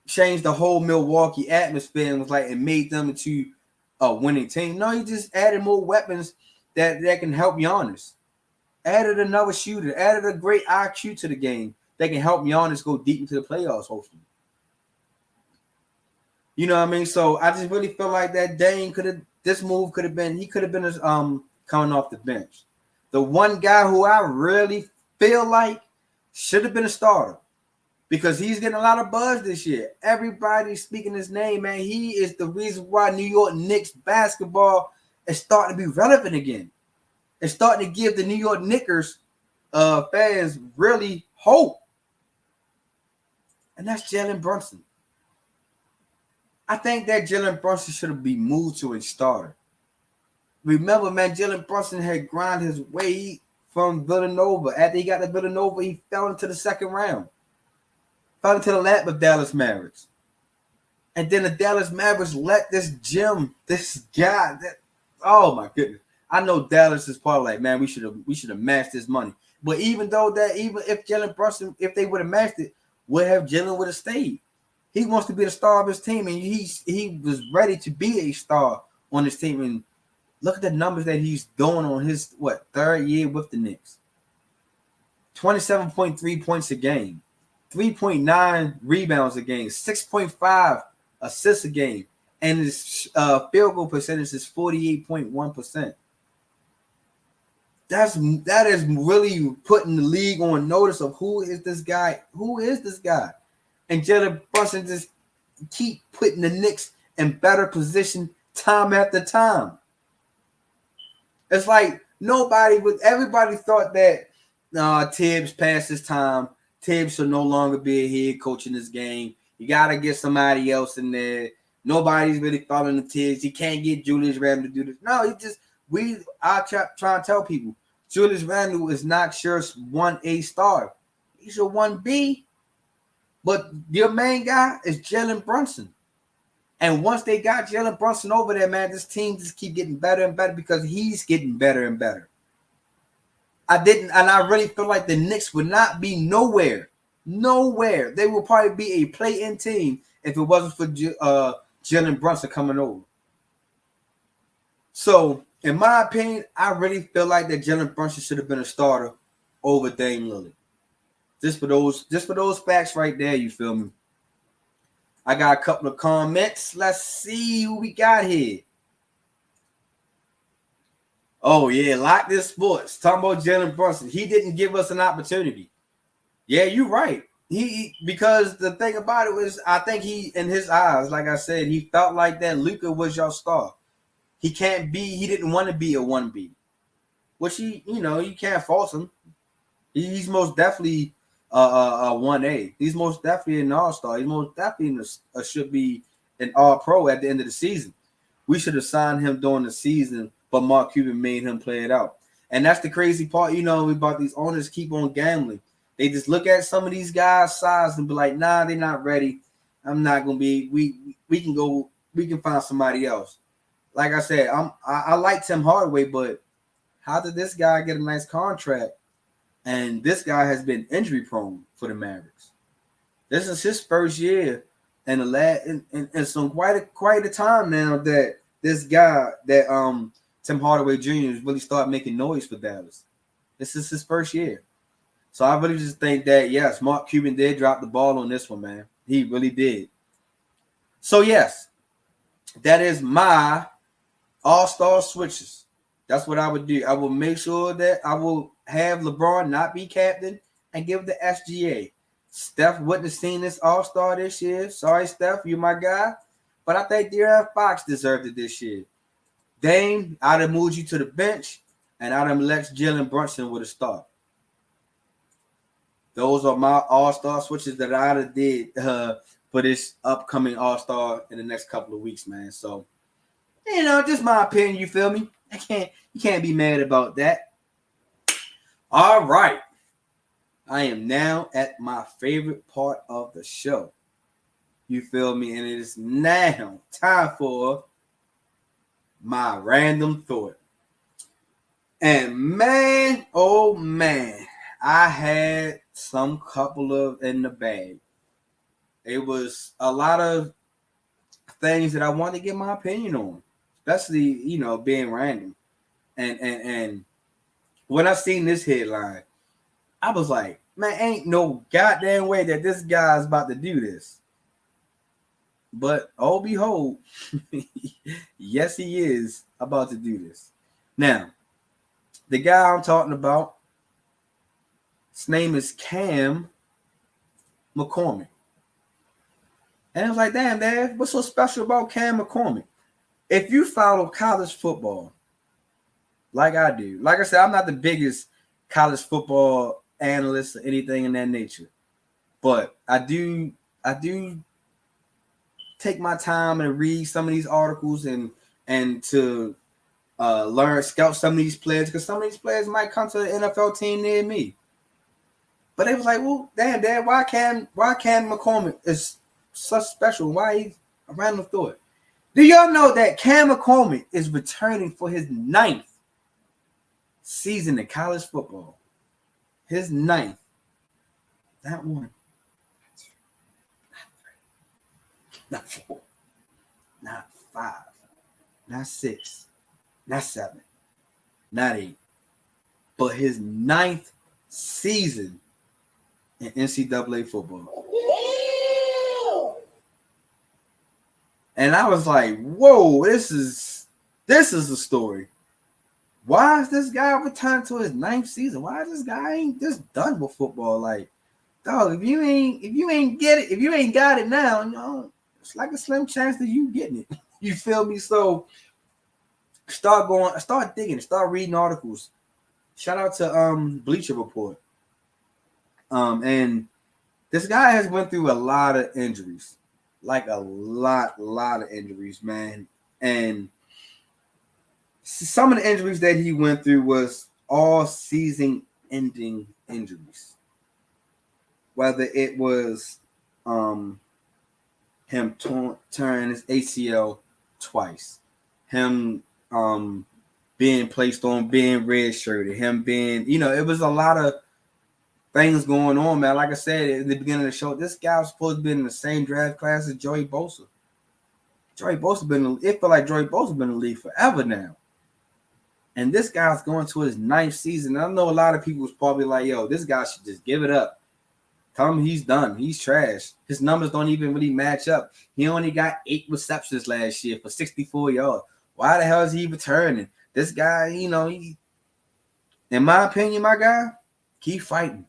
the whole Milwaukee atmosphere and was like it made them into a winning team. No, he just added more weapons that can help Giannis. Added another shooter, added a great IQ to the game that can help Giannis go deep into the playoffs, hopefully. You know what I mean? So I just really feel like that Dame he could have been coming off the bench. The one guy who I really feel like should have been a starter because he's getting a lot of buzz this year. Everybody's speaking his name, man. He is the reason why New York Knicks basketball is starting to be relevant again. It's starting to give the New York Knickers fans really hope. And that's Jalen Brunson. I think that Jalen Brunson should have been moved to a starter. Remember, man, Jalen Brunson had grinded his way from Villanova. After he got to Villanova, he fell into the second round. Fell into the lap of Dallas Mavericks. And then the Dallas Mavericks let this guy, oh my goodness. I know Dallas is probably like, man, we should have matched this money. But even if Jalen Brunson, if they would have matched it, Jalen would have stayed. He wants to be the star of his team, and he was ready to be a star on his team. And look at the numbers that he's doing on his third year with the Knicks. 27.3 points a game, 3.9 rebounds a game, 6.5 assists a game, and his field goal percentage is 48.1%. That is really putting the league on notice of who is this guy? Who is this guy? And Jalen Brunson just keep putting the Knicks in better position time after time. It's like everybody thought that Tibbs passed his time. Tibbs should no longer be a head coach in this game. You got to get somebody else in there. Nobody's really following the Tibbs. You can't get Julius Randle to do this. No, I try to tell people, Julius Randle is not just 1A star. He's a 1B. But your main guy is Jalen Brunson. And once they got Jalen Brunson over there, man, this team just keep getting better and better because he's getting better and better. I really feel like the Knicks would not be nowhere. They will probably be a play-in team if it wasn't for Jalen Brunson coming over. So, in my opinion, I really feel like that Jalen Brunson should have been a starter over Dame Lillard. Just for those facts right there, you feel me? I got a couple of comments. Let's see who we got here. Oh, yeah, Lock This Sports. Talking about Jalen Brunson. He didn't give us an opportunity. Yeah, you're right. Because the thing about it was, I think he, in his eyes, like I said, he felt like that Luka was your star. He didn't want to be a 1B. Which you can't fault him. He's most definitely a 1A. He's most definitely an all-star. He's most definitely should be an all-pro at the end of the season. We should have signed him during the season, but Mark Cuban made him play it out. And that's the crazy part, about these owners keep on gambling. They just look at some of these guys' size and be like, nah, they're not ready. I'm not going to be. We can find somebody else. Like I said, I like Tim Hardaway, but how did this guy get a nice contract? And this guy has been injury prone for the Mavericks. This is his first year and some quite a time now that this guy that Tim Hardaway Jr. has really started making noise for Dallas. This is his first year. So I really just think that, yes, Mark Cuban did drop the ball on this one, man. He really did. So, yes, that is my all-star switches. That's what I would do. I will make sure that I will have LeBron not be captain and give the SGA. Steph wouldn't have seen this all-star this year. Sorry, Steph, you're my guy. But I think De'Aaron Fox deserved it this year. Dame, I'd have moved you to the bench, and I'd have let Jalen Brunson with a start. Those are my all-star switches that I'd have did for this upcoming all-star in the next couple of weeks, man. So, just my opinion, you feel me? You can't be mad about that. All right. I am now at my favorite part of the show. You feel me? And it is now time for my random thought. And man, oh man, I had some couple of in the bag. It was a lot of things that I wanted to get my opinion on, especially, being random. And when I seen this headline, I was like, man, ain't no goddamn way that this guy's about to do this. But oh behold, yes, he is about to do this. Now, the guy I'm talking about, his name is Cam McCormick. And I was like, damn, Dad, what's so special about Cam McCormick? If you follow college football, like I do, like I said, I'm not the biggest college football analyst or anything in that nature, but I do take my time and read some of these articles and to learn, scout some of these players, because some of these players might come to the NFL team near me. But it was like, well, damn, Dad, why Cam McCormick is such special? Why he's a random thought? Do y'all know that Cam McCormick is returning for his 9th season in college football? His 9th. Not 1. Not 4. Not 5. Not 6. Not 7. Not 8. But his 9th season in NCAA football. And I was like, whoa, this is a story. Why is this guy returned to his 9th season? Why is this guy ain't just done with football? Like, dog, if you ain't got it now, it's like a slim chance that you getting it. You feel me? So start digging, start reading articles. Shout out to Bleacher Report. And this guy has went through a lot of injuries. Like a lot of injuries, man. And some of the injuries that he went through was all season-ending injuries. Whether it was him tearing his ACL twice, him being placed on being redshirted, him being, it was a lot of things going on, man. Like I said in the beginning of the show, this guy was supposed to be in the same draft class as Joey Bosa. It felt like Joey Bosa been in the league forever now. And this guy's going to his 9th season. I know a lot of people was probably like, yo, this guy should just give it up. Tell him he's done. He's trash. His numbers don't even really match up. He only got 8 receptions last year for 64 yards. Why the hell is he returning? This guy, in my opinion, my guy, keep fighting.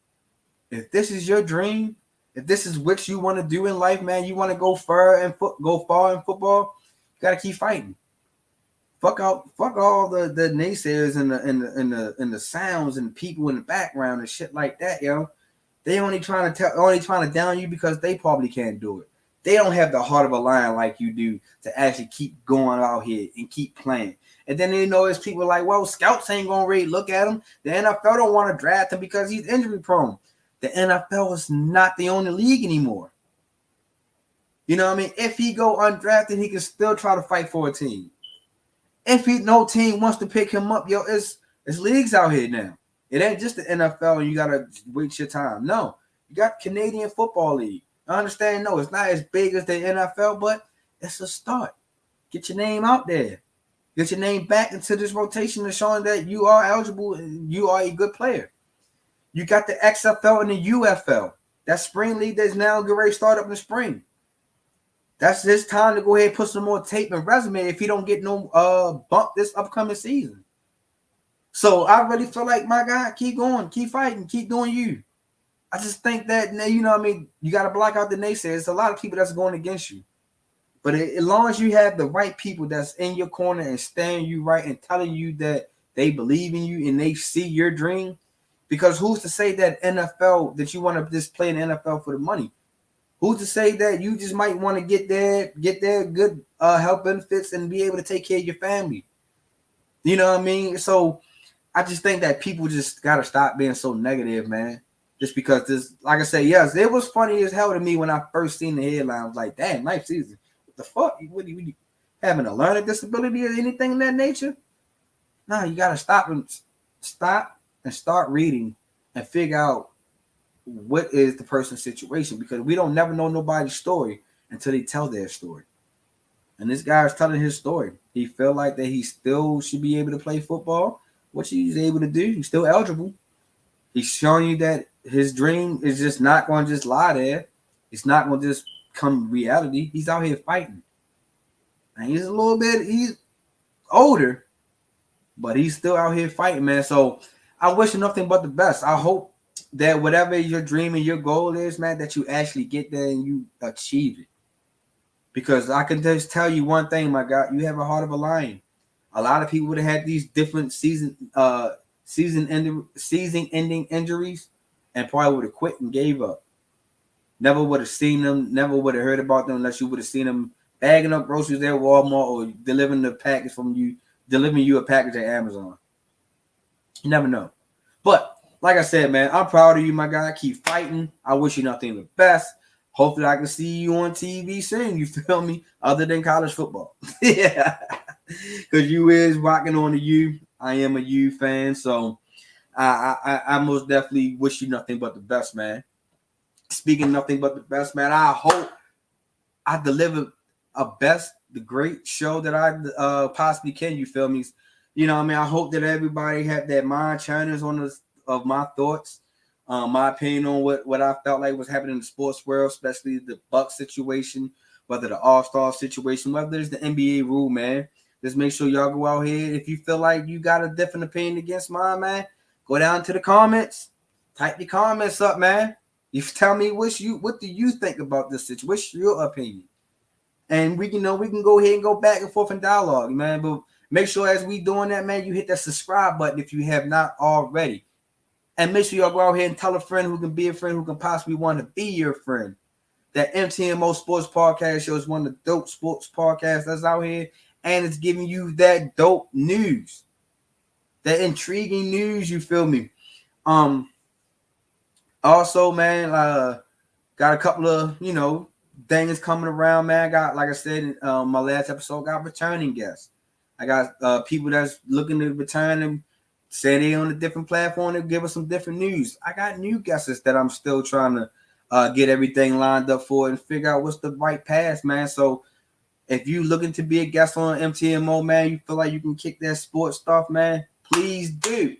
If this is your dream, if this is what you want to do in life, man, you want to go far in football, you gotta keep fighting. Fuck all the naysayers and the sounds and people in the background and shit like that, yo. They only trying to down you because they probably can't do it. They don't have the heart of a lion like you do to actually keep going out here and keep playing. And then there's people like, well, scouts ain't gonna really look at him. The NFL don't want to draft him because he's injury prone. The NFL is not the only league anymore. You know what I mean? If he go undrafted, he can still try to fight for a team. If no team wants to pick him up, it's leagues out here now. It ain't just the NFL and you gotta wait your time. No, you got Canadian Football League. I understand, no, it's not as big as the NFL, but it's a start. Get your name out there. Get your name back into this rotation and showing that you are eligible and you are a good player. You got the XFL and the UFL. That spring league that's now getting ready to start up in the spring. That's his time to go ahead and put some more tape and resume if he don't get no bump this upcoming season. So I really feel like, my guy, keep going, keep fighting, keep doing you. I just think that, you know what I mean, you got to block out the naysayers. There's a lot of people that's going against you. But as long as you have the right people that's in your corner and standing you right and telling you that they believe in you and they see your dream, because who's to say that NFL, that you want to just play in the NFL for the money? Who's to say that you just might want to get there good health benefits and be able to take care of your family? You know what I mean? So I just think that people just got to stop being so negative, man. Just because this, like I said, yes, it was funny as hell to me when I first seen the headline. I was like, damn, life season. What the fuck? What you having a learning disability or anything of that nature? No, you got to stop and start reading and figure out what is the person's situation, because we don't never know nobody's story until they tell their story. And this guy is telling his story. He felt like that he still should be able to play football, which he's able to do. He's still eligible. He's showing you that his dream is just not going to just lie there. It's not going to just come reality. He's out here fighting. And he's older, but he's still out here fighting, man. So I wish him nothing but the best. I hope that whatever your dream and your goal is, man, that you actually get there and you achieve it. Because I can just tell you one thing, my God, you have a heart of a lion. A lot of people would have had these different season-ending injuries and probably would have quit and gave up. Never would have seen them, never would have heard about them unless you would have seen them bagging up groceries at Walmart or delivering you a package at Amazon. You never know. But like I said, man, I'm proud of you, my guy. Keep fighting. I wish you nothing but the best. Hopefully I can see you on TV soon, you feel me? Other than college football. Yeah. Because you is rocking on the U. I am a U fan, so I most definitely wish you nothing but the best, man. Speaking nothing but the best, man, I hope I deliver the great show that I possibly can, you feel me? You know what I mean? I hope that everybody had that mind channels on this of my thoughts, my opinion on what I felt like was happening in the sports world, especially the Bucks situation, whether the AllStar situation, whether it's the NBA rule, man. Just make sure y'all go out here. If you feel like you got a different opinion against mine, man, go down to the comments. Type your comments up, man. You tell me what do you think about this situation? What's your opinion? And we can go ahead and go back and forth in dialogue, man. But make sure as we doing that, man, you hit that subscribe button if you have not already. And make sure y'all go out here and tell a friend who can be a friend, who can possibly want to be your friend. That MTMO Sports Podcast Show is one of the dope sports podcasts that's out here. And it's giving you that dope news. That intriguing news, you feel me? Also, man, got a couple of, things coming around, man. I got, like I said in my last episode, got returning guests. I got people that's looking to return and say they on a different platform and give us some different news. I got new guests that I'm still trying to get everything lined up for and figure out what's the right path, man. So if you looking to be a guest on MTMO, man, you feel like you can kick that sports stuff, man, please do.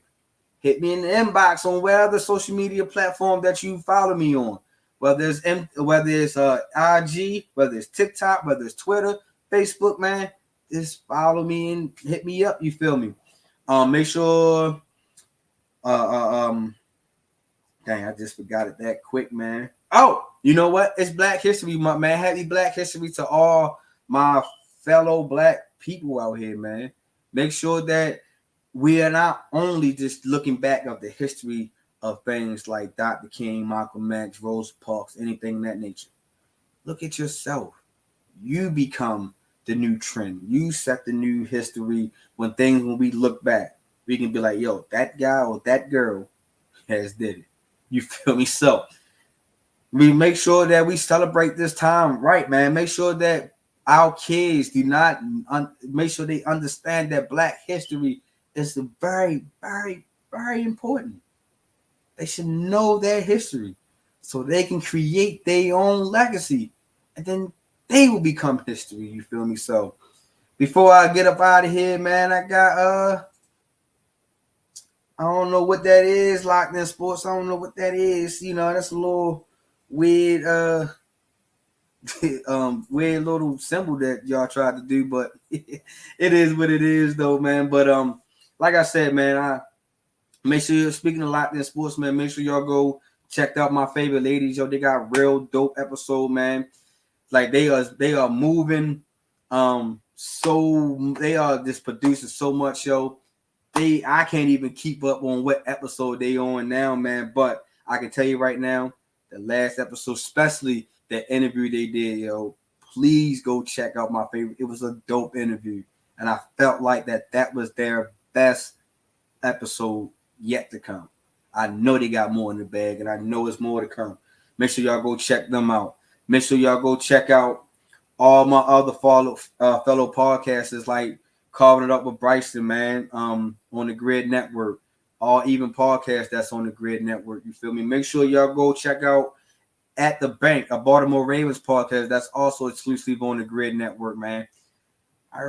Hit me in the inbox on whatever social media platform that you follow me on. Whether it's IG, whether it's TikTok, whether it's Twitter, Facebook, man, just follow me and hit me up. You feel me? Make sure. Dang, I just forgot it that quick, man. Oh, you know what? It's Black History Month, man. Happy Black History to all my fellow Black people out here, man. Make sure that we are not only just looking back of the history of things like Dr. King, Malcolm X, Rosa Parks, anything of that nature. Look at yourself. You become the new trend. You set the new history when we look back, we can be like, yo, that guy or that girl has did it. You feel me? So we make sure that we celebrate this time right, man. Make sure that our kids make sure they understand that Black history is very, very, very important. They should know their history so they can create their own legacy, and then they will become history. You feel me? So before I get up out of here, man, I got I don't know what that is. Locked In Sports. I don't know what that is. You know, that's a little weird, weird little symbol that y'all tried to do, but it is what it is, though, man. But like I said, man, I make sure you're speaking of Locked In Sports, man. Make sure y'all go check out my favorite ladies, yo. They got real dope episode, man. Like they are moving, so they are just producing so much, yo. I can't even keep up on what episode they on now, man. But I can tell you right now, the last episode, especially the interview they did, yo, please go check out my favorite. It was a dope interview, and I felt like that was their best episode yet to come. I know they got more in the bag, and I know it's more to come. Make sure y'all go check them out. Make sure y'all go check out all my other fellow podcasters like Carving It Up with Bryson, man, on the Grid Network. All even podcasts that's on the Grid Network. You feel me? Make sure y'all go check out At the Bank, a Baltimore Ravens podcast that's also exclusive on the Grid Network, man.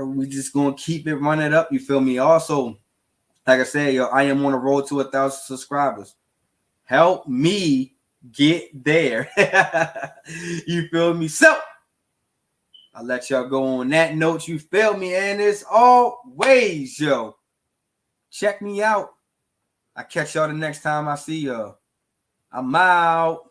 We just gonna keep it running up. You feel me? Also, like I said, yo, I am on the road to 1,000 subscribers. Help me get there. You feel me? So I'll let y'all go on that note. You feel me? And as always, yo, check me out. I'll catch y'all the next time I see y'all. I'm out.